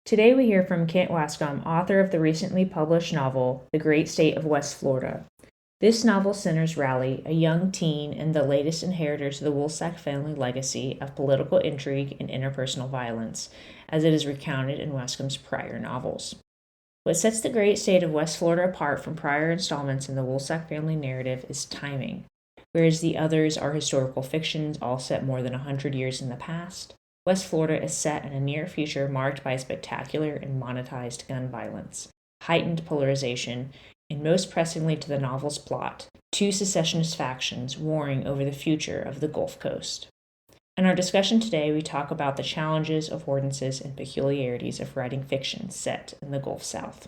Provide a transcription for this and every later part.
Today we hear from Kent Wascom, author of the recently published novel, The Great State of West Florida. This novel centers Raleigh, a young teen and the latest inheritors of the Woolsack family legacy of political intrigue and interpersonal violence, as it is recounted in Wascom's prior novels. What sets The Great State of West Florida apart from prior installments in the Woolsack family narrative is timing. Whereas the others are historical fictions all set more than 100 years in the past, West Florida is set in a near future marked by spectacular and monetized gun violence, heightened polarization, and most pressingly to the novel's plot, two secessionist factions warring over the future of the Gulf Coast. In our discussion today, we talk about the challenges, affordances, and peculiarities of writing fiction set in the Gulf South.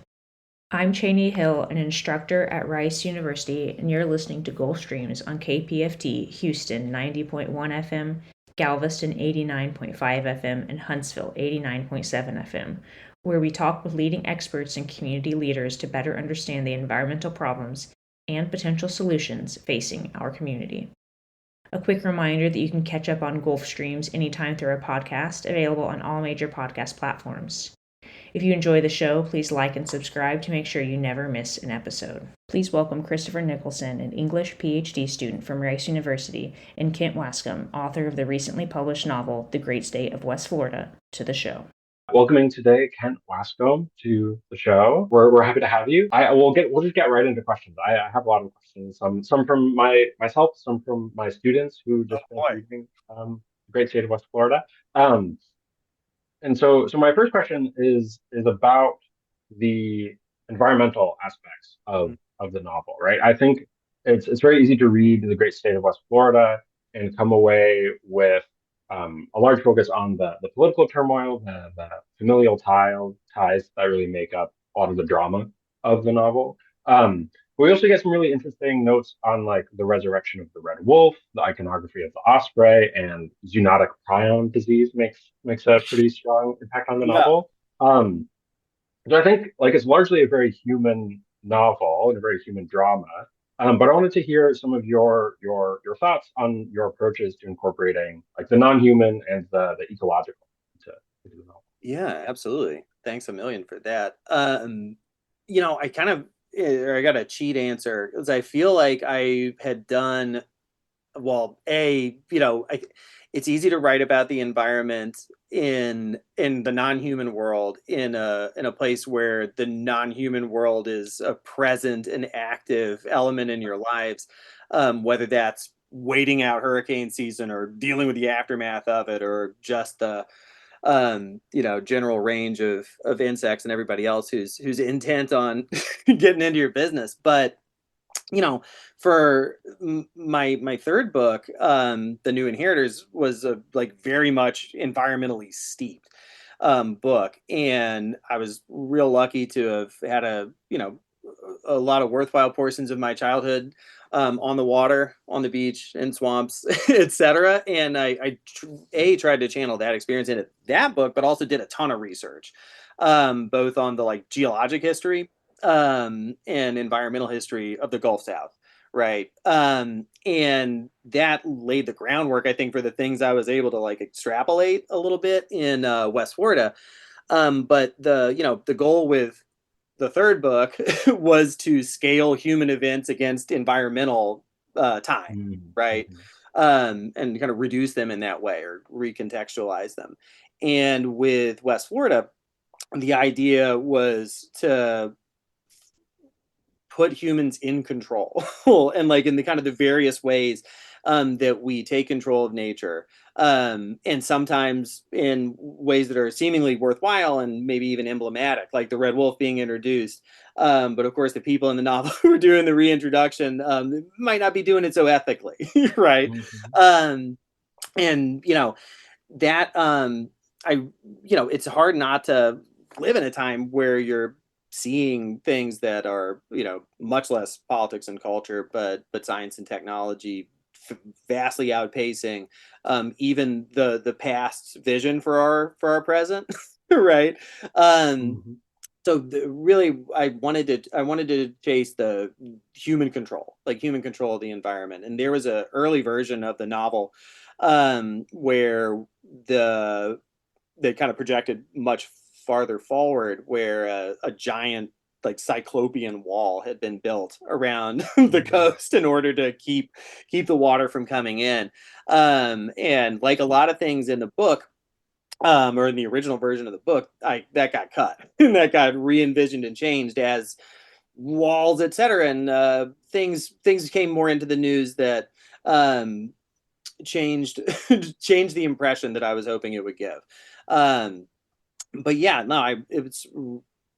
I'm Chaney Hill, an instructor at Rice University, and you're listening to Gulf Streams on KPFT Houston 90.1 FM, Galveston 89.5 FM, and Huntsville 89.7 FM, where we talk with leading experts and community leaders to better understand the environmental problems and potential solutions facing our community. A quick reminder that you can catch up on Gulf Streams anytime through our podcast, available on all major podcast platforms. If you enjoy the show, please like and subscribe to make sure you never miss an episode. Please welcome Christopher Nicholson, an English PhD student from Rice University, and Kent Wascom, author of the recently published novel, The Great State of West Florida, to the show. Welcoming today Kent Wascom to the show. We're happy to have you. We'll just get right into questions. I have a lot of questions. Some from myself, some from my students who Oh just finished boy. reading the Great State of West Florida. Um, and so my first question is about the environmental aspects of the novel, right? I think it's very easy to read The Great State of West Florida and come away with a large focus on the political turmoil, the familial ties that really make up a lot of the drama of the novel. We also get some really interesting notes on like the resurrection of the red wolf, the iconography of the osprey, and zoonotic prion disease makes a pretty strong impact on the Yeah. novel. Um, so I think like it's largely a very human novel and a very human drama. But I wanted to hear some of your thoughts on your approaches to incorporating like the non-human and the ecological into the novel. Yeah, absolutely. Thanks a million for that. I kind of I got a cheat answer because I feel like I had done well, it's easy to write about the environment in the non-human world in a place where the non-human world is a present and active element in your lives, whether that's waiting out hurricane season or dealing with the aftermath of it or just the general range of insects and everybody else who's intent on getting into your business. But you know, for my third book, the New Inheritors was a like very much environmentally steeped book, and I was real lucky to have had a lot of worthwhile portions of my childhood on the water, on the beach, in swamps, etc. And I tried to channel that experience into that book, but also did a ton of research, both on the like geologic history and environmental history of the Gulf South, right? And that laid the groundwork, I think, for the things I was able to like extrapolate a little bit in West Florida. But the goal with the third book was to scale human events against environmental time, right? Mm-hmm. And kind of reduce them in that way or recontextualize them. And with West Florida, the idea was to put humans in control and like in the kind of the various ways that we take control of nature, and sometimes in ways that are seemingly worthwhile and maybe even emblematic, like the red wolf being introduced. But of course, the people in the novel who are doing the reintroduction might not be doing it so ethically, right? Mm-hmm. Um, and that I it's hard not to live in a time where you're seeing things that are much less politics and culture but science and technology vastly outpacing even the past's vision for our present. Right. um Mm-hmm. really I wanted to chase the human control of the environment, and there was a early version of the novel where the they kind of projected much farther forward where a giant like cyclopean wall had been built around the coast in order to keep the water from coming in. And like a lot of things in the book, or in the original version of the book, that got cut and that got re-envisioned and changed as walls, etc. And things came more into the news that changed changed the impression that I was hoping it would give. But yeah, no, it's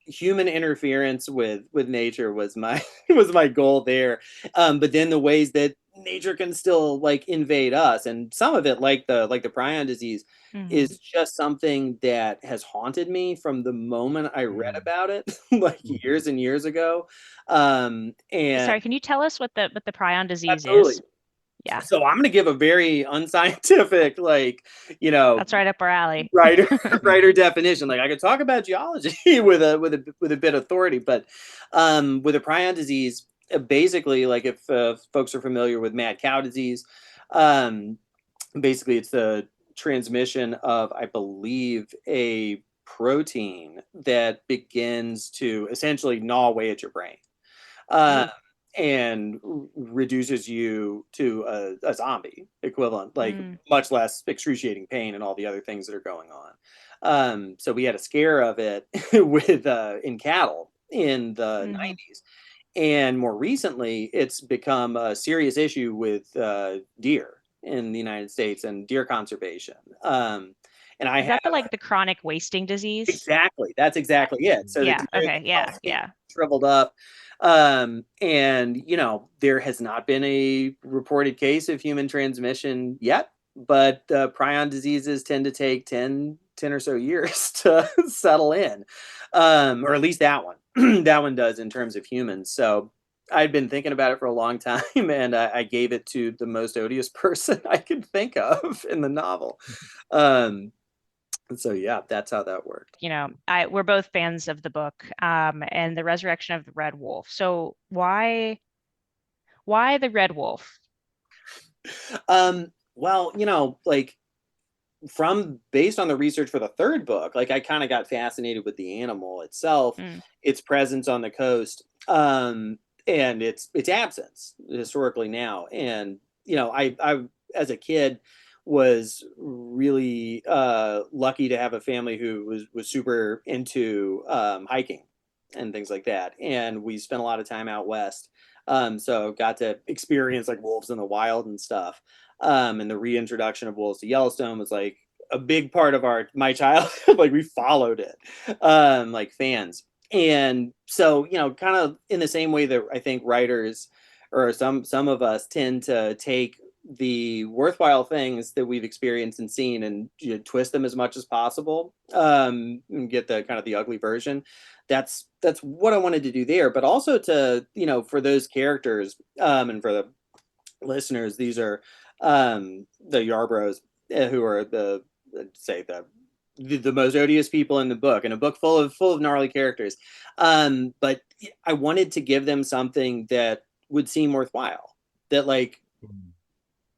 human interference with nature was my was my goal there. But then the ways that nature can still like invade us, and some of it, like the prion disease, is just something that has haunted me from the moment I read about it, like years and years ago. And Sorry, can you tell us what the prion disease absolutely. is? Yeah. So I'm going to give a very unscientific, like, That's right up our alley. writer definition. Like I could talk about geology with a bit of authority, but with a prion disease, basically, like if folks are familiar with mad cow disease, basically it's the transmission of, I believe, a protein that begins to essentially gnaw away at your brain. And reduces you to a zombie equivalent, like much less excruciating pain and all the other things that are going on. So we had a scare of it with in cattle in the 90s. And more recently, it's become a serious issue with deer in the United States and deer conservation. And I Is that the chronic wasting disease? Exactly. That's exactly it. So yeah. Okay. Yeah. Shriveled up. And there has not been a reported case of human transmission yet, but prion diseases tend to take 10 or so years to settle in, or at least that one that one does in terms of humans. So I'd been thinking about it for a long time, and I gave it to the most odious person I could think of in the novel. So yeah, that's how that worked. We're both fans of the book, and the resurrection of the red wolf. So why the red wolf? Well, like based on the research for the third book, like I kind of got fascinated with the animal itself, its presence on the coast, and its absence historically now. And I as a kid was really lucky to have a family who was super into hiking and things like that, and we spent a lot of time out west, so got to experience like wolves in the wild and stuff. And the reintroduction of wolves to Yellowstone was like a big part of my childhood. Like we followed it like fans. And so kind of in the same way that I think writers, or some of us, tend to take the worthwhile things that we've experienced and seen and twist them as much as possible, and get the kind of the ugly version. That's what I wanted to do there, but also to for those characters, and for the listeners, these are the Yarbroughs, who are the most odious people in the book, in a book full of gnarly characters. But I wanted to give them something that would seem worthwhile, that like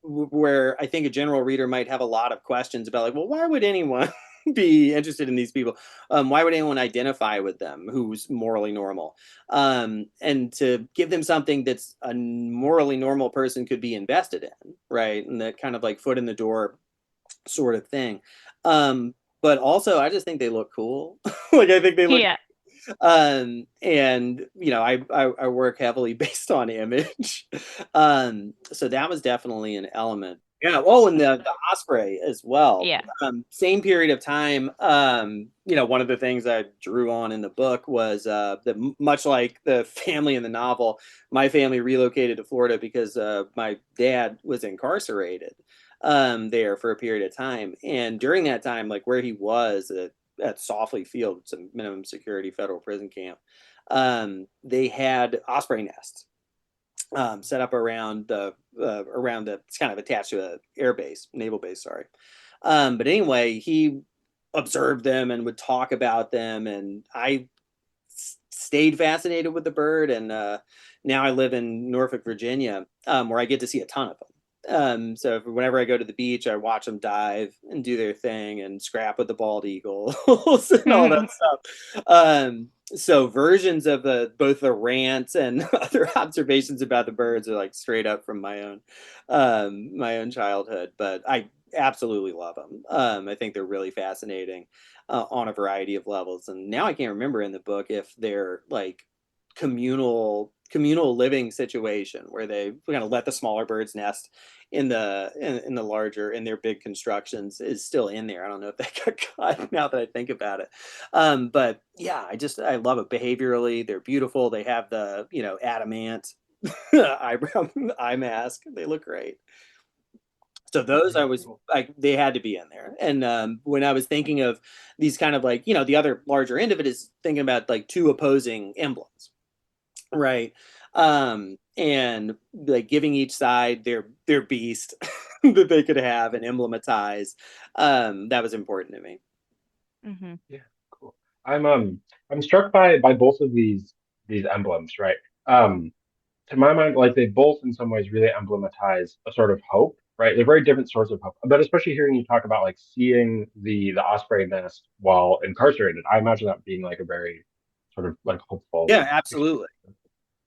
where I think a general reader might have a lot of questions about, like, well, why would anyone be interested in these people? Why would anyone identify with them who's morally normal? And to give them something that's a morally normal person could be invested in, right? And that kind of like foot in the door sort of thing. But also I just think they look cool. Like I think they look and I work heavily based on image. So that was definitely an element. Yeah. Oh, and the osprey as well. Yeah. Same period of time. One of the things I drew on in the book was that much like the family in the novel, my family relocated to Florida because my dad was incarcerated there for a period of time. And during that time, like where he was at Softly Field, it's a minimum security federal prison camp, they had osprey nests set up around it's kind of attached to a naval base, sorry. But anyway, he observed them and would talk about them, and I stayed fascinated with the bird. And now I live in Norfolk, Virginia, where I get to see a ton of them. So whenever I go to the beach, I watch them dive and do their thing and scrap with the bald eagles and all that stuff. So versions of both the rants and other observations about the birds are like straight up from my own childhood. But I absolutely love them. I think they're really fascinating on a variety of levels. And now I can't remember in the book if they're like communal living situation where they kind of let the smaller birds nest in the larger, in their big constructions, is still in there. I don't know if that got cut now that I think about it. But yeah, I love it. Behaviorally, they're beautiful. They have the, adamant eyebrow eye mask. They look great. So those I was like, they had to be in there. And when I was thinking of these kind of like, the other larger end of it is thinking about like two opposing emblems, right? And like giving each side their beast that they could have and emblematize. That was important to me. Mm-hmm. Yeah, cool. I'm struck by both of these emblems, right? Um, to my mind, like they both in some ways really emblematize a sort of hope, right? They're very different sorts of hope. But especially hearing you talk about like seeing the osprey nest while incarcerated, I imagine that being like a very sort of like hopeful Yeah, absolutely.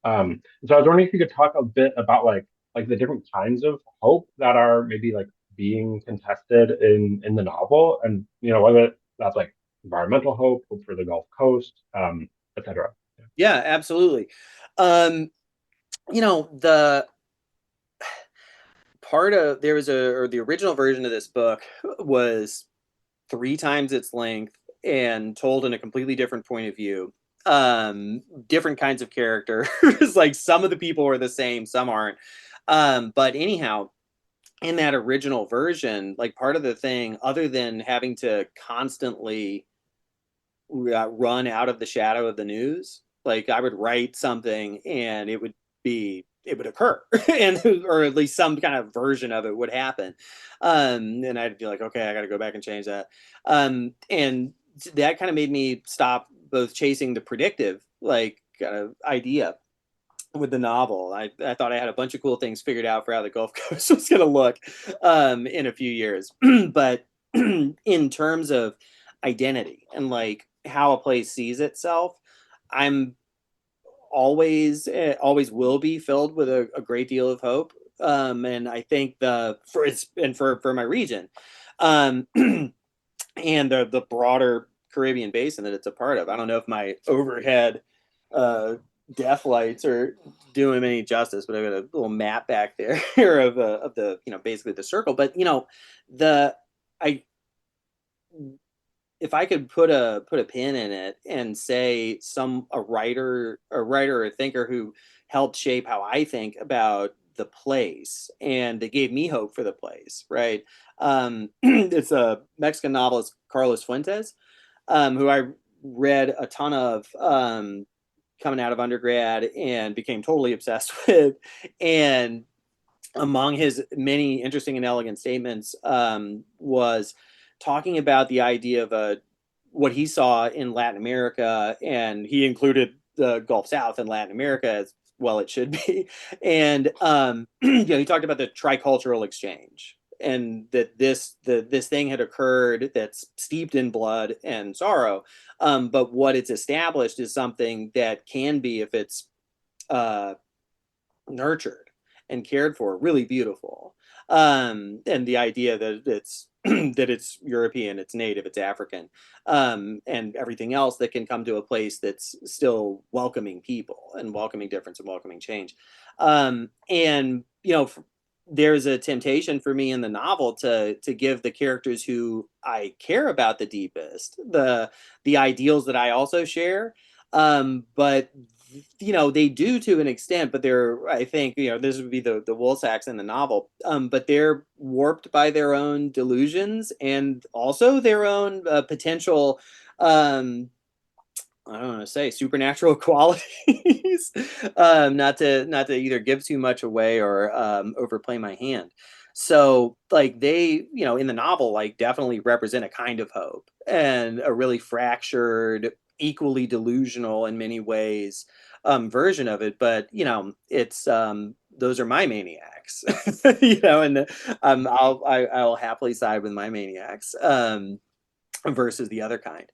so I was wondering if you could talk a bit about like the different kinds of hope that are maybe like being contested in the novel, and whether that's like environmental hope, hope for the Gulf Coast, etc. Yeah, absolutely. The the original version of this book was 3 times its length and told in a completely different point of view. Different kinds of characters. Like some of the people are the same, some aren't. But anyhow, in that original version, like part of the thing, other than having to constantly run out of the shadow of the news, like I would write something and it would occur and or at least some kind of version of it would happen. And I'd be like, okay, I got to go back and change that. And that kind of made me stop both chasing the predictive like kind of idea with the novel. I thought I had a bunch of cool things figured out for how the Gulf Coast was going to look in a few years. But in terms of identity and like how a place sees itself, I'm always will be filled with a great deal of hope. And I think for my region, um, and the broader Caribbean basin that it's a part of. I don't know if my overhead uh, death lights are doing any justice, but I've got a little map back there of the basically the circle. But the I if I could put a pin in it and say a writer or a thinker who helped shape how I think about the place and they gave me hope for the place, right? It's a Mexican novelist, Carlos Fuentes, who I read a ton of coming out of undergrad and became totally obsessed with. And among his many interesting and elegant statements was talking about the idea of what he saw in Latin America, and he included the Gulf South in Latin America as well it should be. And he talked about the tricultural exchange, and that this thing had occurred that's steeped in blood and sorrow, but what it's established is something that can be, if it's nurtured and cared for, really beautiful. And the idea that it's that it's European, it's native, it's African, and everything else that can come to a place that's still welcoming people and welcoming difference and welcoming change. And there's a temptation for me in the novel to give the characters who I care about the deepest the ideals that I also share. But they do to an extent, but I think, this would be the Woolsacks in the novel, but they're warped by their own delusions and also their own potential, I don't want to say supernatural qualities, not to either give too much away or overplay my hand. So like they, in the novel, like definitely represent a kind of hope and a really fractured, equally delusional in many ways version of it. But it's those are my maniacs, you know, and I'll happily side with my maniacs versus the other kind.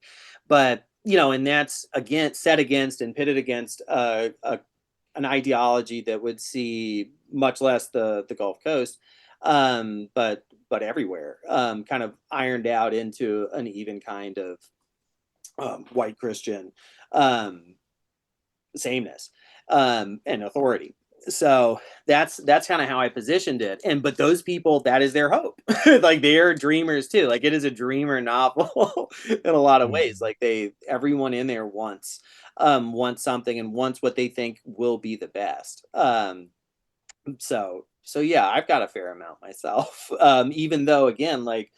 But you know, and that's again set against and pitted against an ideology that would see much less the Gulf Coast, but everywhere, kind of ironed out into an even kind of white Christian sameness and authority. So that's kind of how I positioned it. And but those people, that is their hope. Like they are dreamers too. Like it is a dreamer novel in a lot of ways. Like everyone in there wants something and wants what they think will be the best. So yeah, I've got a fair amount myself. Even though again, like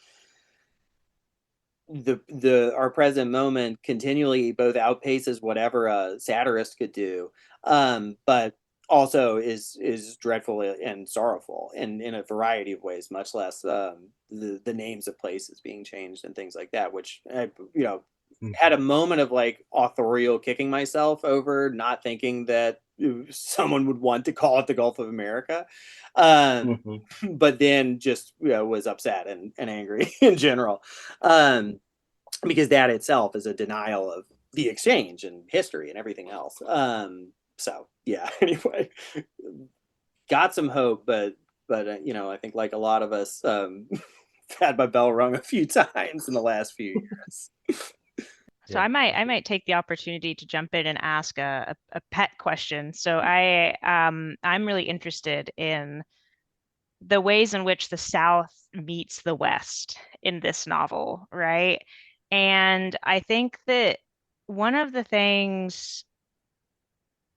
our present moment continually both outpaces whatever a satirist could do, but also is dreadful and sorrowful and in a variety of ways, much less the names of places being changed and things like that, which I, you know, had a moment of like authorial kicking myself over not thinking that someone would want to call it the Gulf of America. But then just, you know, was upset and angry in general. Because that itself is a denial of the exchange and history and everything else. So yeah, anyway, got some hope, but you know, I think like a lot of us, had my bell rung a few times in the last few years. So I might take the opportunity to jump in and ask a pet question. So I'm really interested in the ways in which the South meets the West in this novel, right? And I think that one of the things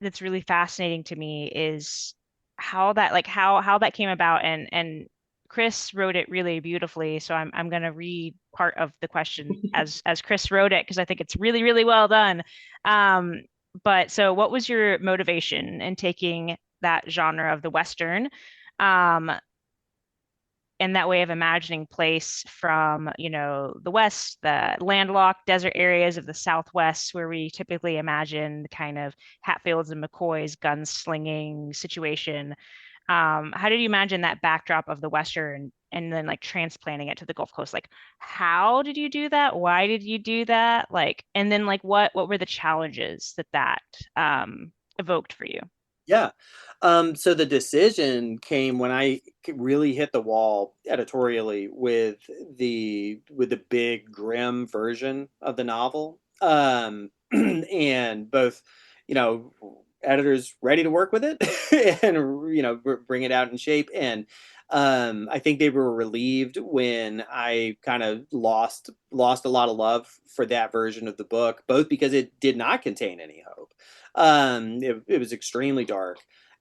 that's really fascinating to me is how that came about, and Chris wrote it really beautifully. So I'm gonna read part of the question as Chris wrote it because I think it's really, really well done. But so what was your motivation in taking that genre of the Western? And that way of imagining place from, you know, the West, the landlocked desert areas of the Southwest, where we typically imagine the kind of Hatfields and McCoys gunslinging situation. How did you imagine that backdrop of the Western and then like transplanting it to the Gulf Coast? Like, how did you do that? Why did you do that? Like, and then like what were the challenges that evoked for you? Yeah. So the decision came when I really hit the wall editorially with the big grim version of the novel. And both, you know, editors ready to work with it and you know bring it out in shape. And I think they were relieved when I kind of lost a lot of love for that version of the book, both because it did not contain any hope. It was extremely dark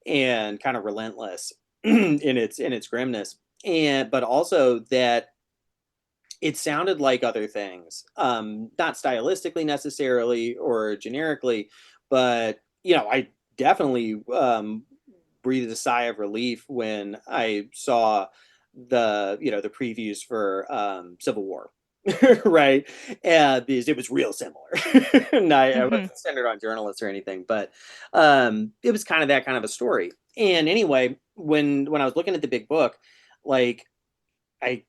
and kind of relentless in its grimness, and but also that it sounded like other things, not stylistically necessarily or generically, but you know, I definitely breathed a sigh of relief when I saw the the previews for Civil War. Right, because it was real similar. And I wasn't centered on journalists or anything, but it was kind of that kind of a story. And anyway, when I was looking at the big book, like I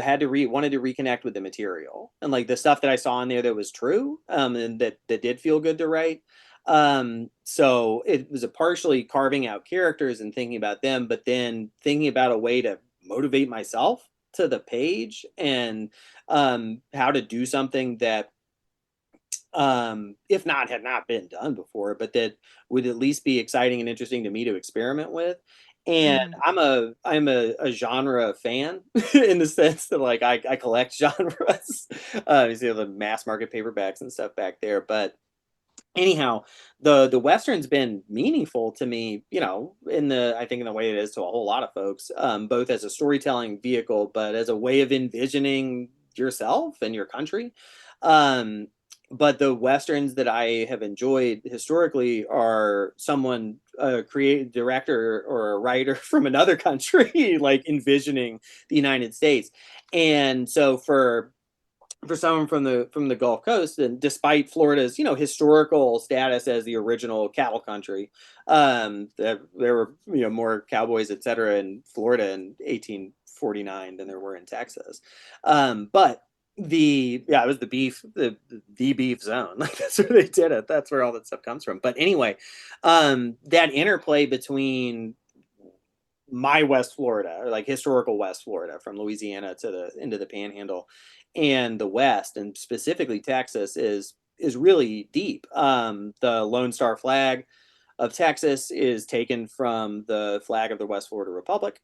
had to wanted to reconnect with the material and like the stuff that I saw in there that was true, and that did feel good to write. So it was a partially carving out characters and thinking about them, but then thinking about a way to motivate myself to the page and how to do something that if not had not been done before, but that would at least be exciting and interesting to me to experiment with. And I'm a genre fan in the sense that like I collect genres. You see the mass market paperbacks and stuff back there. But anyhow, the Western's been meaningful to me, you know, I think in the way it is to a whole lot of folks, both as a storytelling vehicle, but as a way of envisioning yourself and your country. But the Westerns that I have enjoyed historically are someone, a creative director or a writer from another country, like envisioning the United States. And so for for someone from the Gulf Coast, and despite Florida's historical status as the original cattle country, there were more cowboys, etc., in Florida in 1849 than there were in Texas, but it was the beef zone. Like, that's where they did it. That's where all that stuff comes from. But anyway, that interplay between my West Florida, or like historical West Florida, from Louisiana to into the Panhandle, and the West, and specifically Texas, is really deep. The Lone Star flag of Texas is taken from the flag of the West Florida Republic.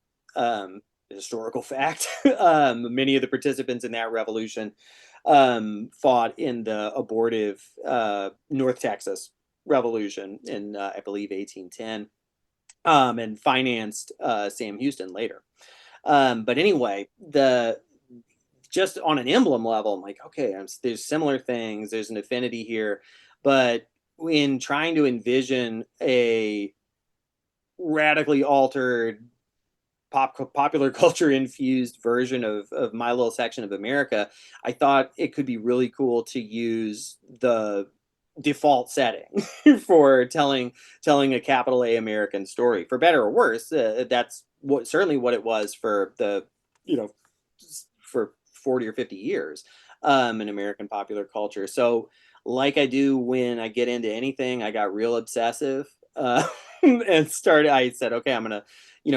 Historical fact. Many of the participants in that revolution fought in the abortive North Texas Revolution in, I believe, 1810, and financed Sam Houston later. But anyway, just on an emblem level, I'm like, okay, there's similar things. There's an affinity here, but in trying to envision a radically altered popular culture infused version of my little section of America, I thought it could be really cool to use the default setting for telling a capital A American story, for better or worse. That's certainly what it was for for 40 or 50 years in American popular culture. So, like I do when I get into anything, I got real obsessive and I said, okay, I'm gonna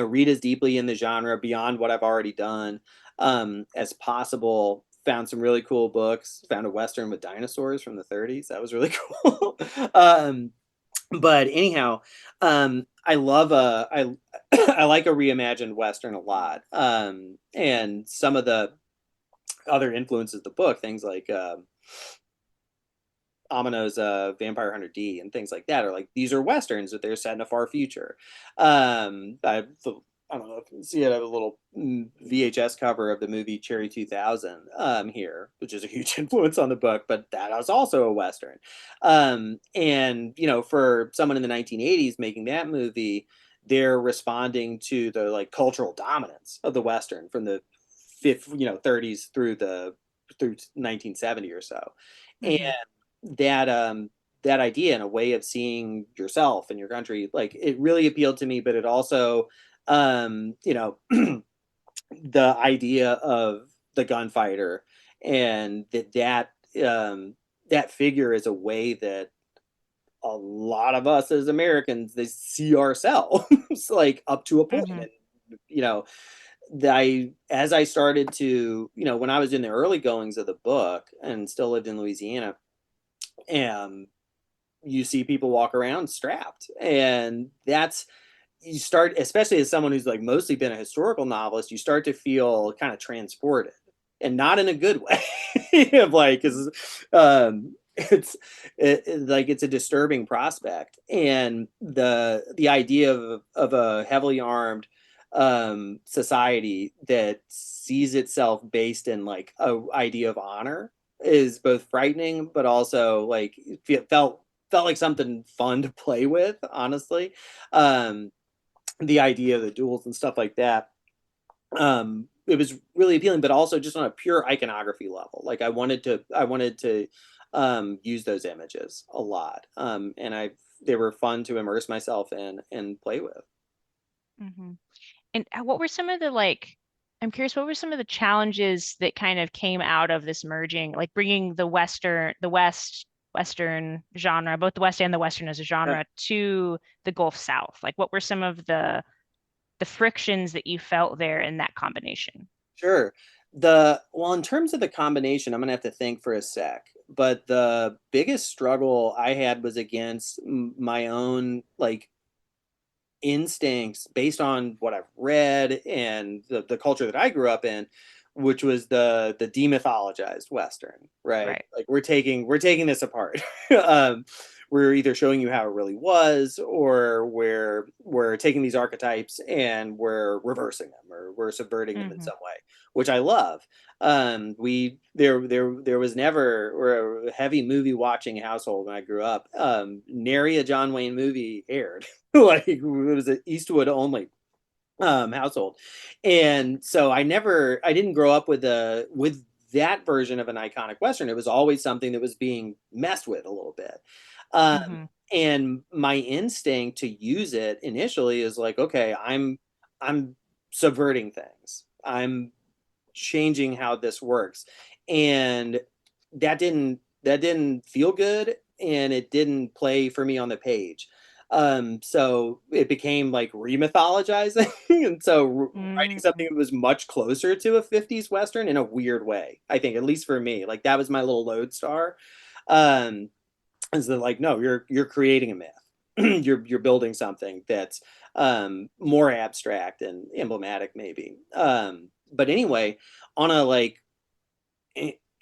read as deeply in the genre beyond what I've already done as possible. Found some really cool books. Found a Western with dinosaurs from the 30s. That was really cool. But anyhow, I love I like a reimagined Western a lot. And some of the other influences of the book, things like Amano's Vampire Hunter D and things like that, are like, these are Westerns, but they're set in a far future. I don't know if you can see it. I have a little VHS cover of the movie Cherry 2000 here, which is a huge influence on the book, but that was also a Western. And, for someone in the 1980s making that movie, they're responding to the like cultural dominance of the Western from the 30s through 1970 or so. Mm-hmm. And that idea and a way of seeing yourself and your country, like, it really appealed to me. But it also the idea of the gunfighter, and that figure is a way that a lot of us as Americans, they see ourselves like, up to a point. Mm-hmm. And as I started to, when I was in the early goings of the book and still lived in Louisiana, and you see people walk around strapped, and you start, especially as someone who's like mostly been a historical novelist, you start to feel kind of transported, and not in a good way. Because it's a disturbing prospect, and the idea of a heavily armed society that sees itself based in like a idea of honor is both frightening, but also like it felt like something fun to play with, honestly. The idea of the duels and stuff like that, it was really appealing, but also just on a pure iconography level. Like, I wanted to use those images a lot, and they were fun to immerse myself in and play with. Mm-hmm. And what were some of the I'm curious, what were some of the challenges that kind of came out of this merging, like bringing the Western genre, both the West and the Western as a genre, to the Gulf South? Like, what were some of the frictions that you felt there in that combination? Sure. In terms of the combination, I'm gonna have to think for a sec. But the biggest struggle I had was against my own like instincts based on what I've read and the culture that I grew up in, which was the demythologized Western, right? Like, we're taking this apart. We're either showing you how it really was, or we're taking these archetypes and we're reversing them, or we're subverting them in some way, which I love. There was never, we're a heavy movie watching household when I grew up. Nary a John Wayne movie aired. Like, it was an Eastwood only household, and so I didn't grow up with that version of an iconic Western, it was always something that was being messed with a little bit. And my instinct to use it initially is like, okay, I'm subverting things. I'm changing how this works. And that didn't feel good, and it didn't play for me on the page. So it became like remythologizing. And so writing something that was much closer to a 50s Western in a weird way, I think, at least for me, like that was my little lodestar. Is that like, no, you're creating a myth. you're building something that's more abstract and emblematic maybe. But anyway, on a like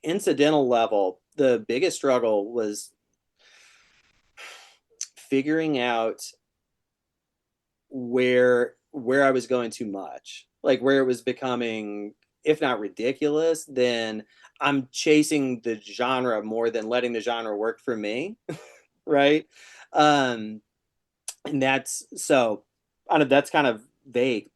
incidental level, the biggest struggle was figuring out where I was going too much, like where it was becoming, if not ridiculous, then I'm chasing the genre more than letting the genre work for me. Right. And that's so that's kind of vague,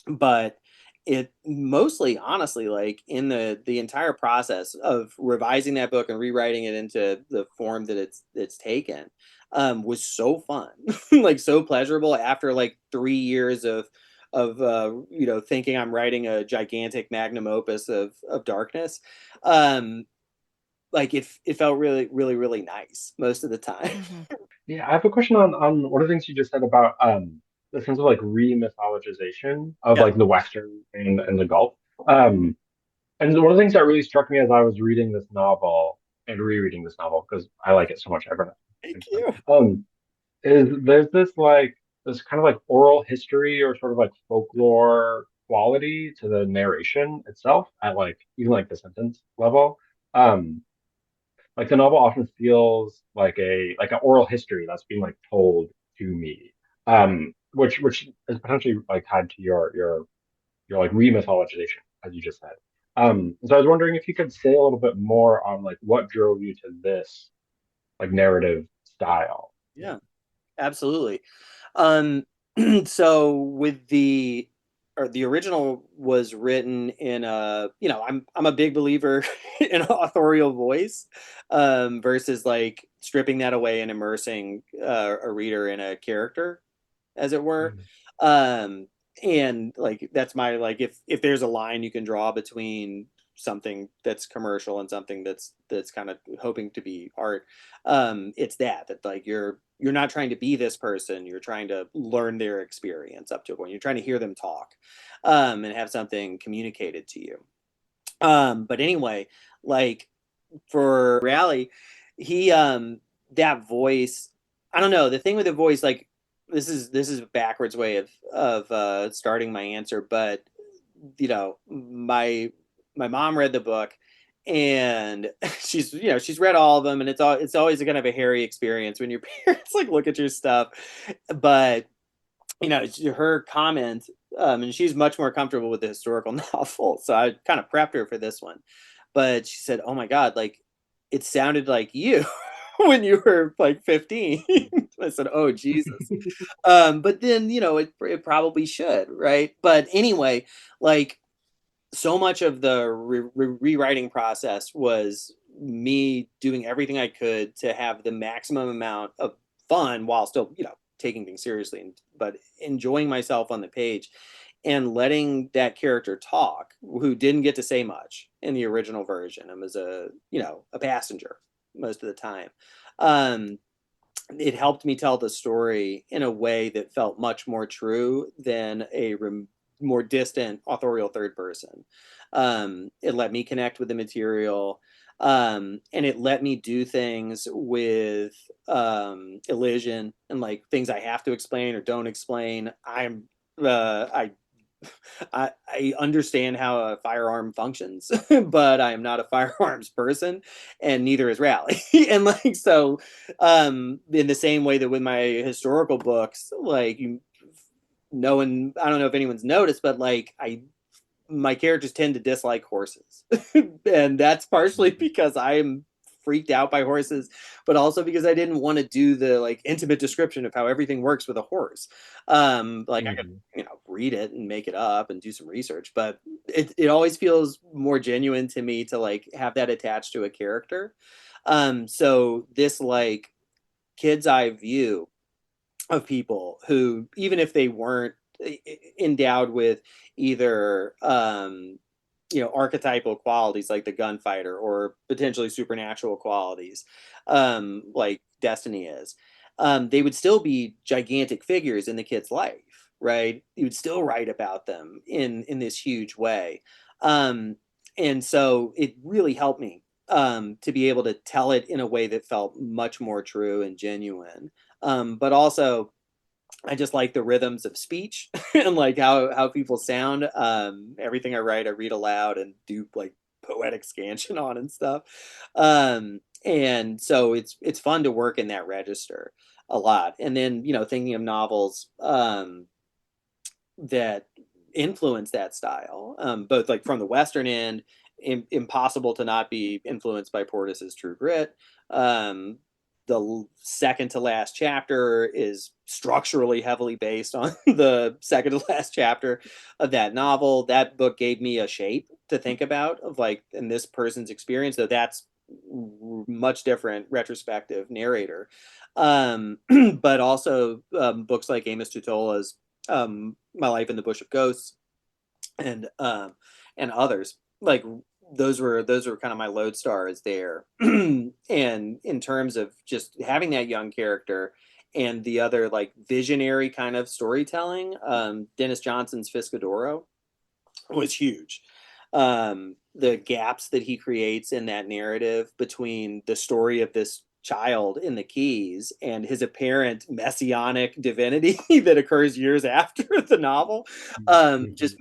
but it mostly, honestly, like in the entire process of revising that book and rewriting it into the form that it's taken, was so fun. Like so pleasurable after like 3 years of thinking I'm writing a gigantic magnum opus of darkness. Like it felt really, really, really nice most of the time. Yeah, I have a question on one of the things you just said about the sense of like re-mythologization of Yeah. like the Western and the Gulf. Um, and one of the things that really struck me as I was reading this novel and rereading this novel, because I like it so much, I've read it. Thank you. Is there's this kind of like oral history or sort of like folklore quality to the narration itself at like even like the sentence level. Um, like the novel often feels like an oral history that's being like told to me, which is potentially like tied to your like remythologization, as you just said. So I was wondering if you could say a little bit more on like what drove you to this like narrative style. Yeah, absolutely. Um, so with the original was written in a, I'm a big believer in authorial voice, versus like stripping that away and immersing a reader in a character, as it were. Um, and like that's my, like, if there's a line you can draw between something that's commercial and something that's kind of hoping to be art, it's that like you're not trying to be this person, you're trying to learn their experience up to a point, you're trying to hear them talk, and have something communicated to you. But anyway, like for Rally, he that voice, I don't know, the thing with the voice, like this is a backwards way of starting my answer, but my mom read the book, and she's read all of them, and it's always kind of a hairy experience when your parents like look at your stuff. But her comment, and she's much more comfortable with the historical novel, so I kind of prepped her for this one. But she said, "Oh my God, like it sounded like you when you were like 15." I said, "Oh Jesus." But then it probably should, right? But anyway, like so much of the rewriting process was me doing everything I could to have the maximum amount of fun while still, taking things seriously, but enjoying myself on the page, and letting that character talk, who didn't get to say much in the original version and was a passenger most of the time. It helped me tell the story in a way that felt much more true than a more distant authorial third person. It let me connect with the material, and it let me do things with elision and like things I have to explain or don't explain. I understand how a firearm functions, but I am not a firearms person, and neither is Rally. And like so, in the same way that with my historical books, like no one, I don't know if anyone's noticed, but like my characters tend to dislike horses, and that's partially because I'm freaked out by horses, but also because I didn't want to do the like intimate description of how everything works with a horse. Like I could, read it and make it up and do some research, but it always feels more genuine to me to like have that attached to a character. So this like kid's eye view of people who, even if they weren't endowed with either archetypal qualities like the gunfighter or potentially supernatural qualities like Destiny is, they would still be gigantic figures in the kid's life, right? You would still write about them in this huge way. And so it really helped me to be able to tell it in a way that felt much more true and genuine. But also, I just like the rhythms of speech and like how people sound. Everything I write, I read aloud and do like poetic scansion on and stuff. And so it's fun to work in that register a lot. And then, thinking of novels that influence that style, both like from the Western end, impossible to not be influenced by Portis's True Grit. The second to last chapter is structurally heavily based on the second to last chapter of that novel. That book gave me a shape to think about of like in this person's experience, though that's much different retrospective narrator. But also books like Amos Tutola's My Life in the Bush of Ghosts and others like those were kind of my lodestars there. And in terms of just having that young character and the other like visionary kind of storytelling, Dennis Johnson's Fiscadoro was huge. The gaps that he creates in that narrative between the story of this child in the Keys and his apparent messianic divinity that occurs years after the novel just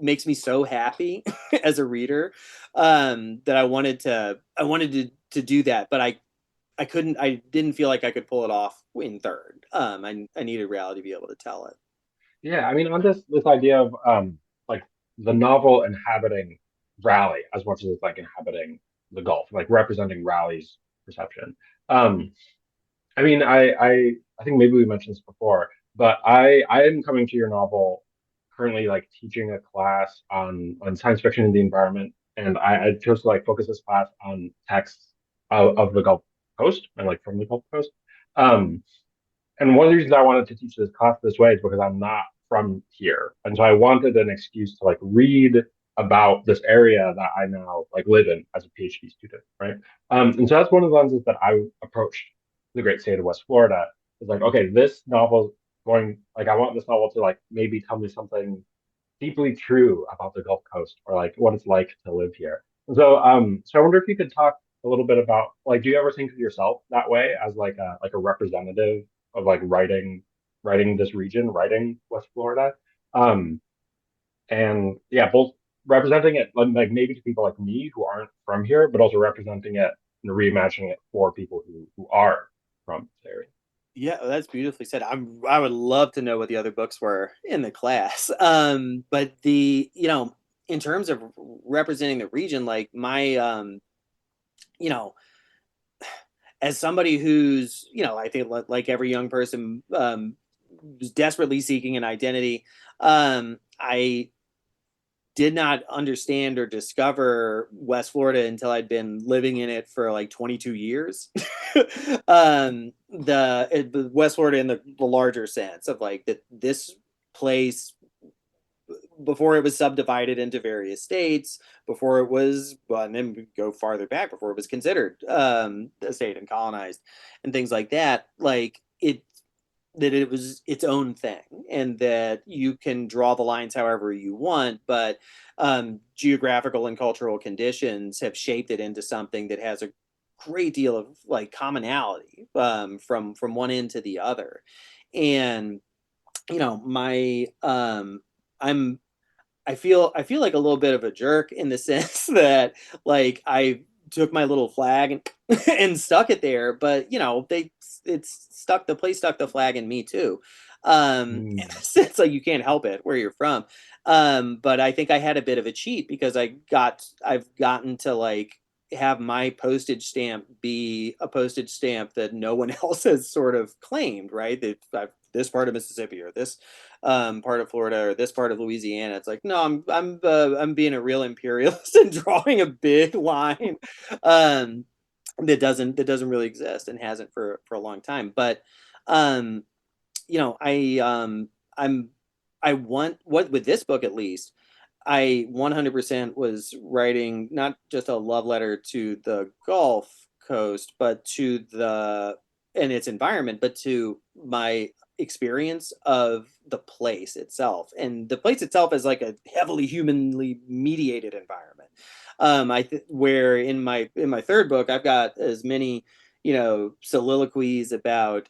makes me so happy as a reader that I wanted to do that, but I didn't feel like I could pull it off in third. I needed reality to be able to tell it. Yeah, I mean, on this idea of like the novel inhabiting Raleigh as much as it's like inhabiting the Gulf, like representing Raleigh's perception. I mean, I think maybe we mentioned this before, but I am coming to your novel currently like teaching a class on science fiction and the environment, and I chose to like focus this class on texts of the Gulf Coast and like from the Gulf Coast. Um, and one of the reasons I wanted to teach this class this way is because I'm not from here, and so I wanted an excuse to like read about this area that I now like live in as a PhD student, right? And so that's one of the lenses that I approached the great state of West Florida. Is like, okay, this novel going like I want this novel to like maybe tell me something deeply true about the Gulf Coast or like what it's like to live here. And so, so I wonder if you could talk a little bit about like, do you ever think of yourself that way as like a representative of like writing this region, writing West Florida, and yeah, both representing it like maybe to people like me who aren't from here, but also representing it and reimagining it for people who are from this area. Yeah, that's beautifully said. I would love to know what the other books were in the class. But in terms of representing the region, like my as somebody who's, I think like every young person was desperately seeking an identity, I did not understand or discover West Florida until I'd been living in it for like 22 years. The West Florida in the larger sense of like that this place before it was subdivided into various states, before it was, well, and then we go farther back before it was considered a state and colonized and things like that. Like that it was its own thing and that you can draw the lines however you want, but geographical and cultural conditions have shaped it into something that has a great deal of like commonality from one end to the other. And my I feel like a little bit of a jerk in the sense that like I took my little flag and stuck it there, but the place stuck the flag in me too. In a sense, like you can't help it where you're from. But I think I had a bit of a cheat because I've gotten to like have my postage stamp be a postage stamp that no one else has sort of claimed, right? That this part of Mississippi or this part of Florida or this part of Louisiana. It's like, no, I'm being a real imperialist and drawing a big line that doesn't really exist and hasn't for a long time. But you know, I want what with this book at least. I 100% was writing not just a love letter to the Gulf Coast, but to the and its environment, but to my experience of the place itself. And the place itself is like a heavily humanly mediated environment. Where in my third book, I've got as many, you know, soliloquies about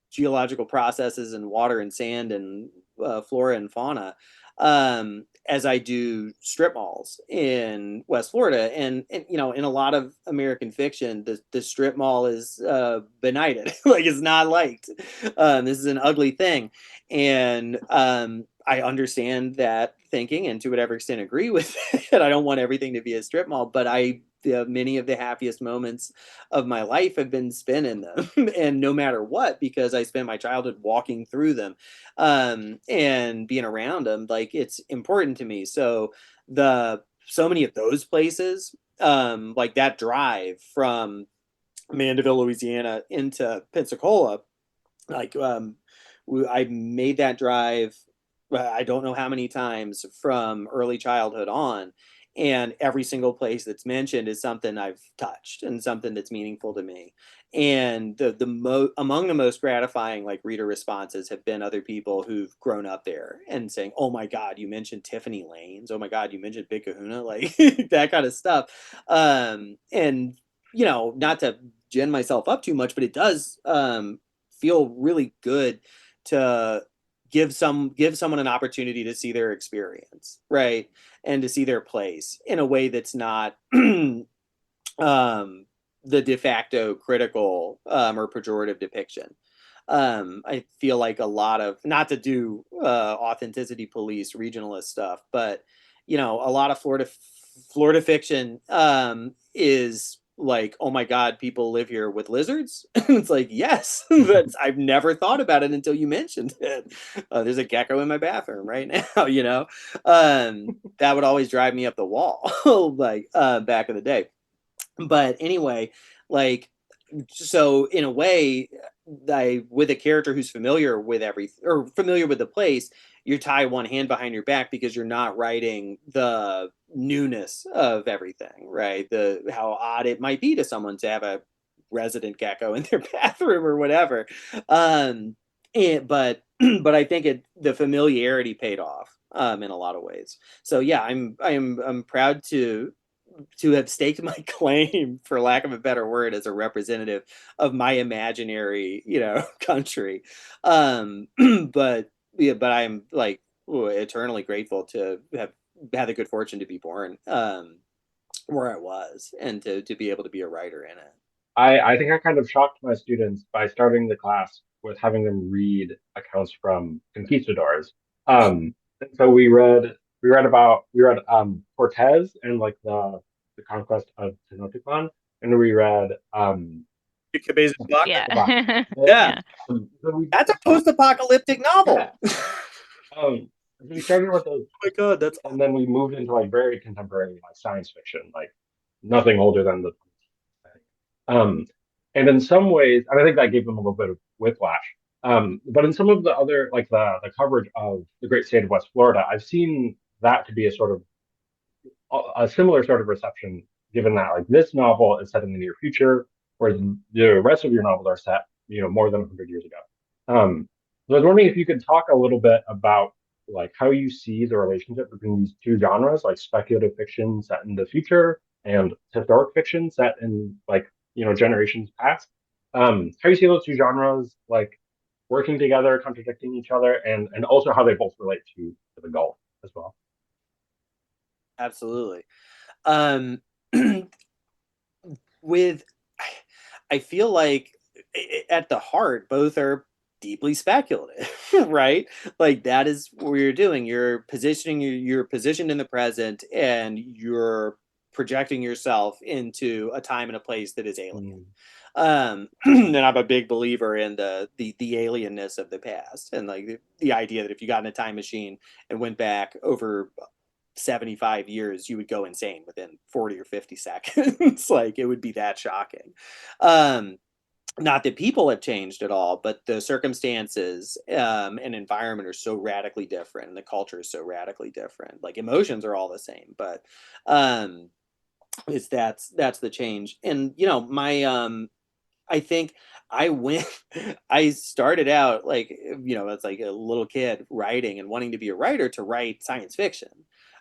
geological processes and water and sand and flora and fauna as I do strip malls in West Florida. And you know, in a lot of American fiction, the strip mall is benighted, like it's not liked. This is an ugly thing. And I understand that thinking and to whatever extent agree with it. I don't want everything to be a strip mall, but many of the happiest moments of my life have been spent in them and no matter what, because I spent my childhood walking through them and being around them. Like it's important to me. So many of those places, like that drive from Mandeville, Louisiana into Pensacola, like I made that drive I don't know how many times from early childhood on, and every single place that's mentioned is something I've touched and something that's meaningful to me. And among the most gratifying like reader responses have been other people who've grown up there and saying, "Oh my God, you mentioned Tiffany Lanes. Oh my God, you mentioned Big Kahuna," like that kind of stuff. And you know, not to gin myself up too much, but it does feel really good to give someone an opportunity to see their experience, right? And to see their place in a way that's not the de facto critical or pejorative depiction. I feel like a lot of, not to do authenticity police regionalist stuff, but you know, a lot of Florida fiction is like, oh my God, people live here with lizards. It's like, yes, but I've never thought about it until you mentioned it. There's a gecko in my bathroom right now, you know. That would always drive me up the wall, like back in the day. But anyway, like, so in a way, with a character who's familiar with everything or familiar with the place, you tie one hand behind your back because you're not writing the newness of everything, right? How odd it might be to someone to have a resident gecko in their bathroom or whatever. But but I think the familiarity paid off in a lot of ways. So yeah, I'm proud to have staked my claim, for lack of a better word, as a representative of my imaginary, you know, country. But yeah, but I'm like eternally grateful to have had the good fortune to be born where I was and to be able to be a writer in it. I think I kind of shocked my students by starting the class with having them read accounts from conquistadors. And so we read Cortez and like the conquest of Tenochtitlan, and we read Yeah. Yeah, so that's a post-apocalyptic novel. yeah. So we started with those, Oh my God, that's and then we moved into like very contemporary like science fiction, like nothing older than the um, and in some ways, and I think that gave them a little bit of whiplash. But in some of the other, like the coverage of the great state of West Florida, I've seen that to be a sort of a similar sort of reception, given that like this novel is set in the near future, whereas the rest of your novels are set, you know, more than 100 years ago. So I was wondering if you could talk a little bit about like how you see the relationship between these two genres, like speculative fiction set in the future and historic fiction set in like, you know, generations past. How you see those two genres like working together, contradicting each other, and also how they both relate to the Gulf as well. absolutely. Um, with I feel like at the heart, both are deeply speculative, right? Like that is what you're doing. You're positioning, you're positioned in the present, and you're projecting yourself into a time and a place that is alien. And I'm a big believer in the alienness of the past, and like the idea that if you got in a time machine and went back over 75 years, you would go insane within 40 or 50 seconds. Like it would be that shocking. Not that people have changed at all, but the circumstances and environment are so radically different, and the culture is so radically different. Like emotions are all the same, but that's the change. And you know, my I think I went, I started out like, you know, as like a little kid writing and wanting to be a writer to write science fiction.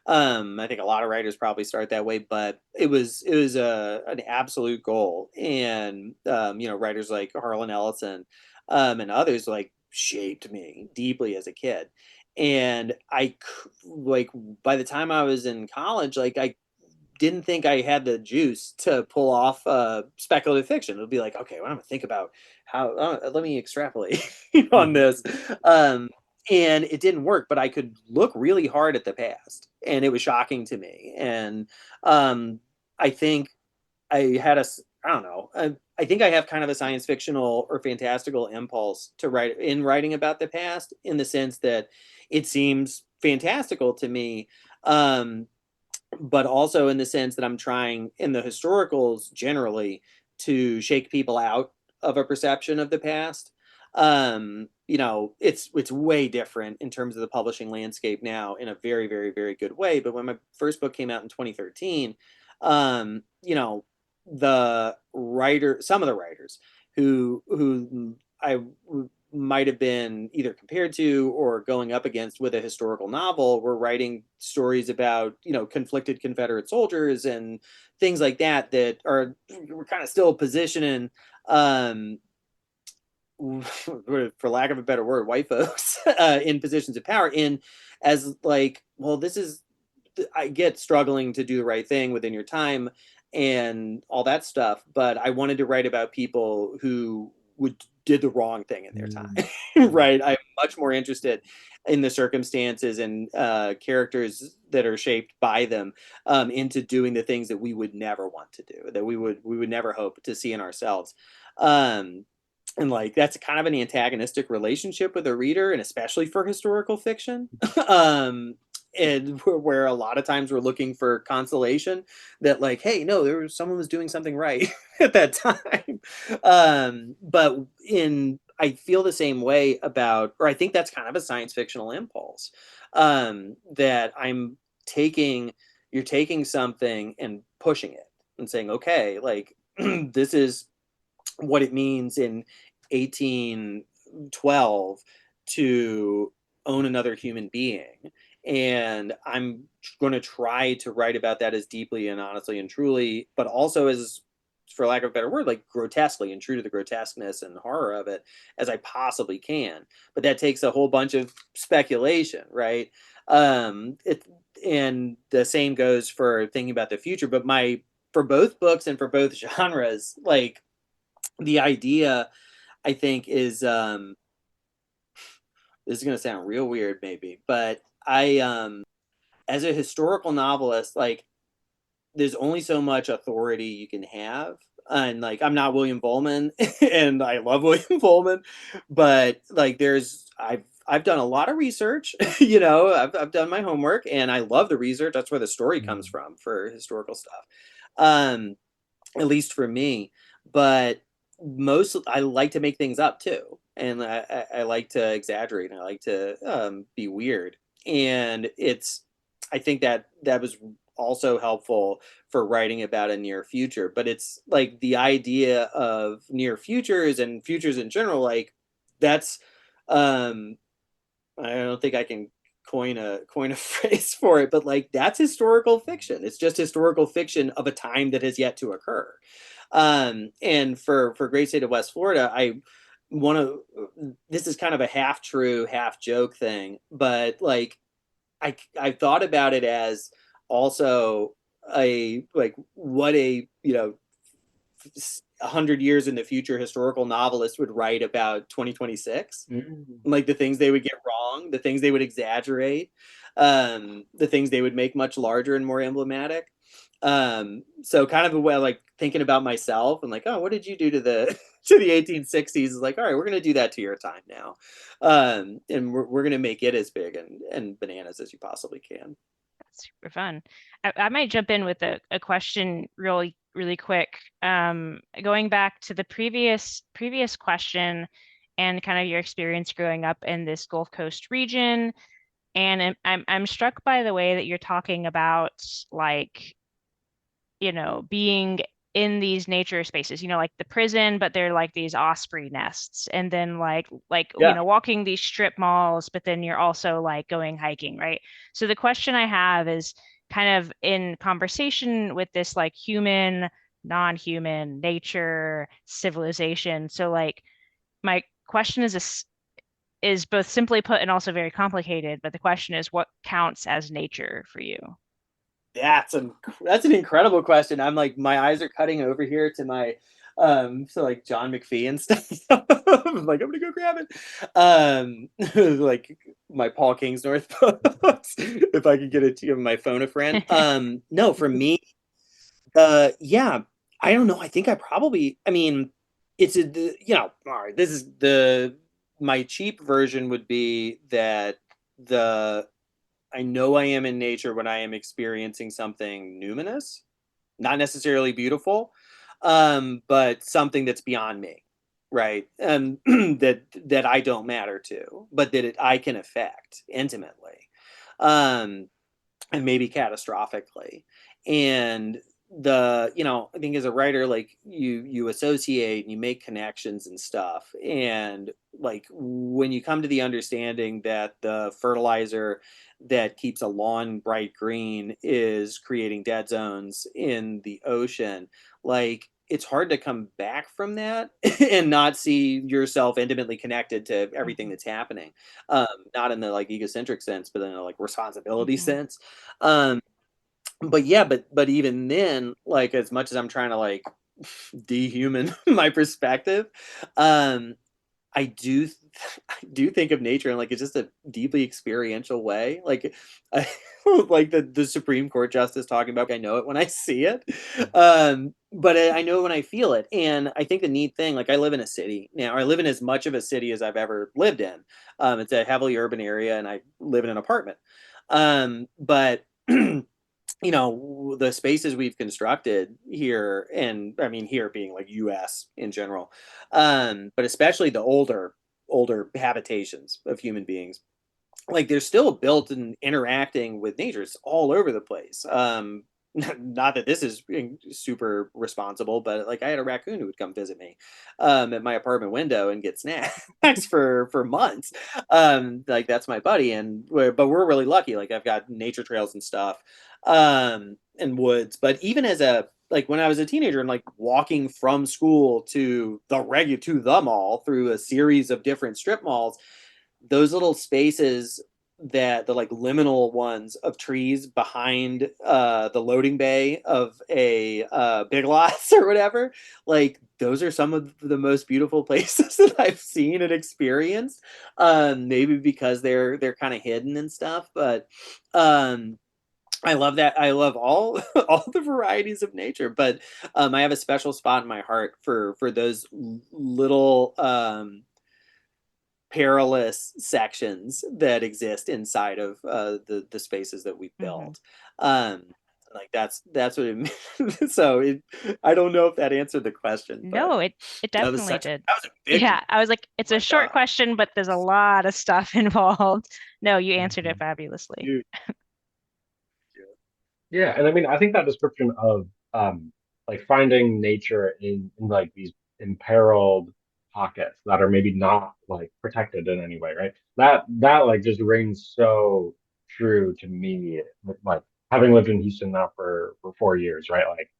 I think a lot of writers probably start that way, but it was an absolute goal. And, you know, writers like Harlan Ellison, and others like shaped me deeply as a kid. And like, by the time I was in college, like I didn't think I had the juice to pull off speculative fiction. It'll be like, okay, well, I'm gonna think about how. Let me extrapolate on this, and it didn't work. But I could look really hard at the past, and it was shocking to me. And I think I had a, I don't know. I think I have kind of a science fictional or fantastical impulse to writing about the past, in the sense that it seems fantastical to me. But also in the sense that I'm trying in the historicals generally to shake people out of a perception of the past. You know, it's way different in terms of the publishing landscape now in a very, very, very good way. But when my first book came out in 2013, you know, some of the writers who I might have been either compared to or going up against with a historical novel were writing stories about, you know, conflicted Confederate soldiers and things like that, that are, we're kind of still positioning, for lack of a better word, white folks in positions of power, in as like, well, this is, I get struggling to do the right thing within your time and all that stuff, but I wanted to write about people who did the wrong thing in their time. Right? I'm much more interested in the circumstances and characters that are shaped by them, into doing the things that we would never want to do, that we would never hope to see in ourselves. And like that's kind of an antagonistic relationship with a reader, and especially for historical fiction. And where a lot of times we're looking for consolation, that like, hey, no, someone was doing something right at that time. But I feel the same way about, or I think that's kind of a science fictional impulse, that you're taking something and pushing it and saying, okay, like this is what it means in 1812 to own another human being. And I'm going to try to write about that as deeply and honestly and truly, but also as, for lack of a better word, like grotesquely and true to the grotesqueness and horror of it as I possibly can. But that takes a whole bunch of speculation, right? And the same goes for thinking about the future. But for both books and for both genres, like the idea, I think, is this is going to sound real weird maybe, but I as a historical novelist, like there's only so much authority you can have. And like I'm not William Vollmann and I love William Vollmann, but like I've done a lot of research. You know, I've done my homework and I love the research. That's where the story comes from for historical stuff. At least for me. But I like to make things up too, and I like to exaggerate, and I like to be weird. And I think that was also helpful for writing about a near future. But it's like the idea of near futures and futures in general, like that's I don't think I can coin a phrase for it, but like that's historical fiction. It's just historical fiction of a time that has yet to occur. And for Great State of West Florida, I want to. This is kind of a half true, half joke thing, but like I thought about it as also a like what a 100 years in the future historical novelist would write about 2026. Mm. Like the things they would get wrong, the things they would exaggerate, the things they would make much larger and more emblematic. So kind of a way, like thinking about myself and like, oh, what did you do to the to the 1860s? Is like, all right, we're gonna do that to your time now, and we're gonna make it as big and bananas as you possibly can. That's super fun. I might jump in with a question really quick. Going back to the previous question and kind of your experience growing up in this Gulf Coast region. And I'm struck by the way that you're talking about like, being in these nature spaces, like the prison, but they're like these osprey nests. And then Yeah. walking these strip malls, but then you're also like going hiking, right? So the question I have is kind of in conversation with this like human, non-human, nature, civilization. So like my question is both simply put and also very complicated, but the question is what counts as nature for you? That's an incredible question. I'm like, my eyes are cutting over here to my so like John McPhee and stuff. I'm like, I'm gonna go grab it. Like my Paul Kingsnorth books, if I could get it to my phone a friend. No, for me, yeah, I don't know. I think I mean, it's all right, this is my cheap version would be that I know I am in nature when I am experiencing something numinous, not necessarily beautiful, but something that's beyond me, right? That I don't matter to, but that I can affect intimately, um, and maybe catastrophically. And I think as a writer, like you associate and you make connections and stuff, and like when you come to the understanding that the fertilizer that keeps a lawn bright green is creating dead zones in the ocean, like it's hard to come back from that and not see yourself intimately connected to everything that's happening, not in the like egocentric sense, but in a like responsibility sense. But yeah, but even then, like as much as I'm trying to like dehuman my perspective, um, I do I do think of nature in like it's just a deeply experiential way. Like I, like the Supreme Court justice talking about, I know it when I see it. But I know it when I feel it. And I think the neat thing, like I live in a city now, I live in as much of a city as I've ever lived in. It's a heavily urban area and I live in an apartment. But the spaces we've constructed here, and I mean here being like US in general, but especially the older habitations of human beings, like they're still built and interacting with nature. It's all over the place. Not that this is being super responsible, but like I had a raccoon who would come visit me at my apartment window and get snacks for months. Like that's my buddy, but we're really lucky. Like I've got nature trails and stuff, and woods. But even as a like when I was a teenager and like walking from school to the mall through a series of different strip malls, those little spaces, that the like liminal ones of trees behind the loading bay of a Big Lots or whatever, like those are some of the most beautiful places that I've seen and experienced, maybe because they're kind of hidden and stuff, but I love that. I love all all the varieties of nature, but I have a special spot in my heart for those little perilous sections that exist inside of the spaces that we've built. Like that's what it means. I don't know if that answered the question, but No, it definitely did. that was a big Yeah, one. I was like, it's Oh a my short God. question, but there's a lot of stuff involved. No, you answered it fabulously. Dude. Yeah, and I mean, I think that description of like finding nature in like these imperiled pockets that are maybe not like protected in any way, right? That like just rings so true to me. Like having lived in Houston now for 4 years, right? Like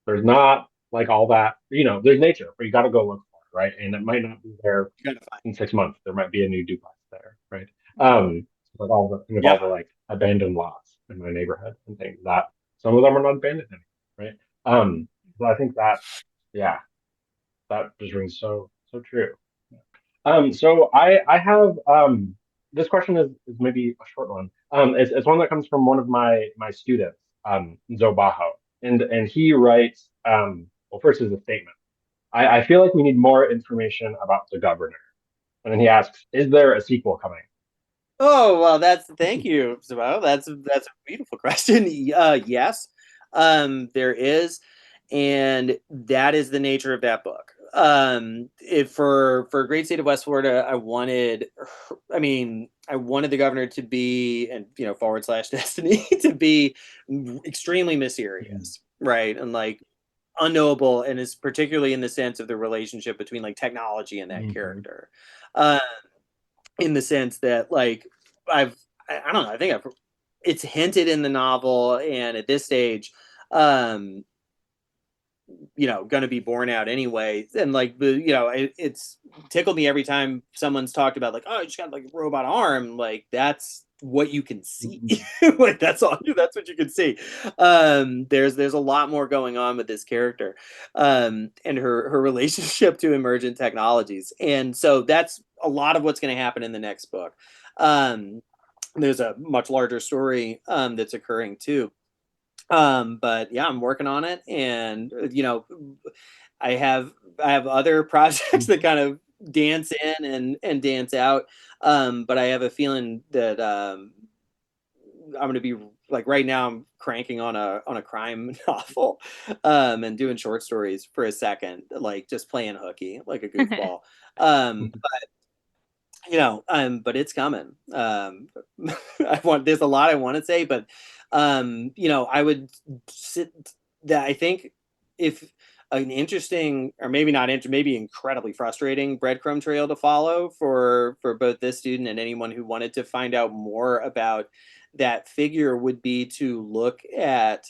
there's not like all that, there's nature, but you got to go look for it, right? And it might not be there You gotta find. in 6 months. There might be a new duplex there, right? Like all the think of all Yeah. the like abandoned lots in my neighborhood and things that some of them are not abandoned anymore, right? So I think that Yeah, that just rings so true. So I have this question is maybe a short one. It's one that comes from one of my students, Zobaho, and he writes, well, first is a statement. I feel like we need more information about the governor. And then he asks, is there a sequel coming? Oh, well, thank you, Sabo. That's a beautiful question. Yes, there is, and that is the nature of that book. If for Great State of West Florida, I wanted the governor to be, and / Destiny to be extremely mysterious, right? And like unknowable, and is particularly in the sense of the relationship between like technology and that character. In the sense that like I don't know, I think it's hinted in the novel, and at this stage, going to be borne out anyway. And like, it's tickled me every time someone's talked about like, oh, you just got like a robot arm. Like that's what you can see. Like that's what you can see. There's a lot more going on with this character, and her relationship to emergent technologies. And so that's a lot of what's going to happen in the next book. There's a much larger story that's occurring too. But yeah, I'm working on it, and I have other projects that kind of dance in and dance out. But I have a feeling that I'm going to be like, right now I'm cranking on a crime novel, and doing short stories for a second, like just playing hooky like a goofball. But it's coming. There's a lot I want to say, but I would sit that I think if an interesting, or maybe not maybe incredibly frustrating breadcrumb trail to follow for both this student and anyone who wanted to find out more about that figure would be to look at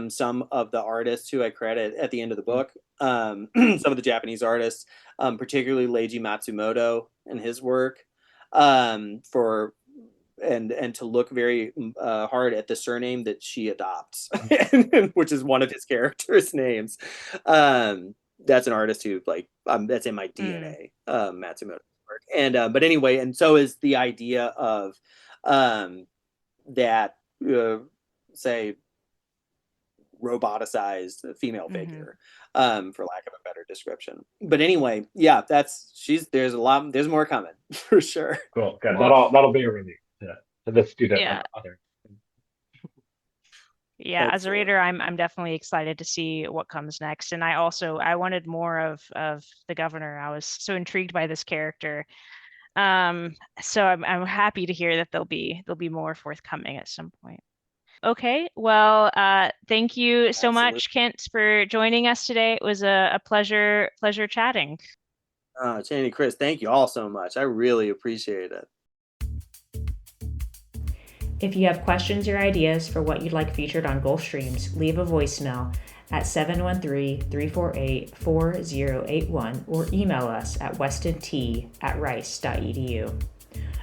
some of the artists who I credit at the end of the book, some of the Japanese artists, particularly Leiji Matsumoto and his work, and to look very hard at the surname that she adopts, which is one of his characters' names. That's an artist who that's in my DNA, Matsumoto's work. And but anyway, and so is the idea of that say roboticized female figure, for lack of a better description. But anyway, yeah, there's more coming for sure. Cool, good. That'll be a relief to the student and other. Yeah, as a reader, I'm definitely excited to see what comes next. And I wanted more of the governor. I was so intrigued by this character. So I'm happy to hear that there'll be more forthcoming at some point. Okay, well, thank you so much, Kent, for joining us today. It was a pleasure chatting. Chaney, Chris, thank you all so much. I really appreciate it. If you have questions or ideas for what you'd like featured on Gulf Streams, leave a voicemail at 713-348-4081 or email us at westonT@rice.edu.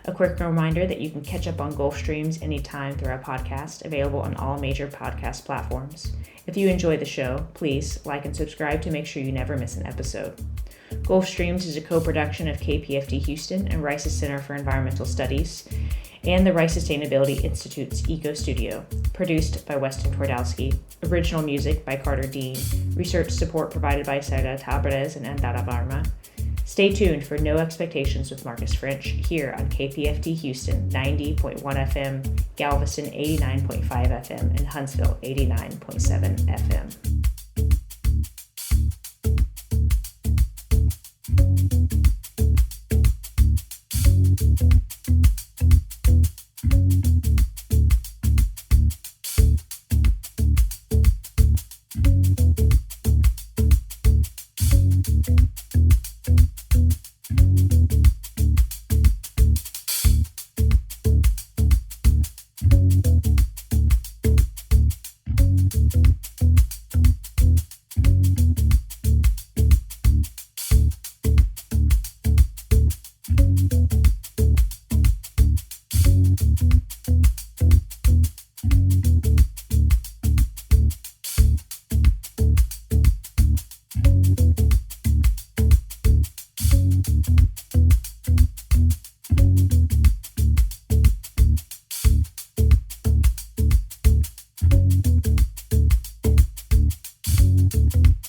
A quick reminder that you can catch up on Gulf Streams anytime through our podcast, available on all major podcast platforms. If you enjoy the show, please like and subscribe to make sure you never miss an episode. Gulf Streams is a co-production of KPFT Houston and Rice's Center for Environmental Studies and the Rice Sustainability Institute's Eco Studio, produced by Weston Twardowski, original music by Carter Dean, research support provided by Sarah Tabarez and Andara Varma. Stay tuned for No Expectations with Marcus French here on KPFT Houston 90.1 FM, Galveston 89.5 FM, and Huntsville 89.7 FM. you.